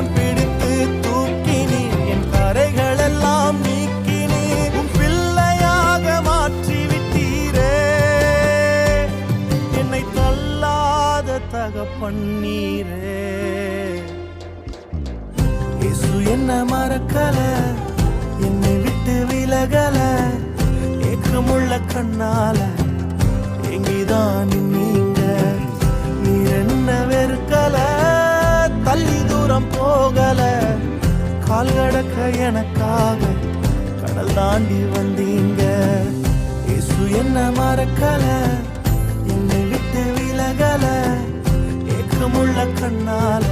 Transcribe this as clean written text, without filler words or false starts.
கரம் பிடித்து தூக்கினி என் கரைகள் எல்லாம் நீக்கினி உன் பிள்ளையாக மாற்றி விட்டீரே என்னை தள்ளாத தகப்பன்னீரே இயேசு என்ன மறக்கல என்னை விட்டு விலகல ஏக்கமுள்ள கண்ணால எங்கிதான் நீங்க நீர் என்ன வெறுக்கல தள்ளி தூரம் போகல கால் கடக்க எனக்காக கடல் தாண்டி வந்தீங்க இயேசு என்ன மறக்கல என்னை விட்டு விலகல ஏக்கமுள்ள கண்ணால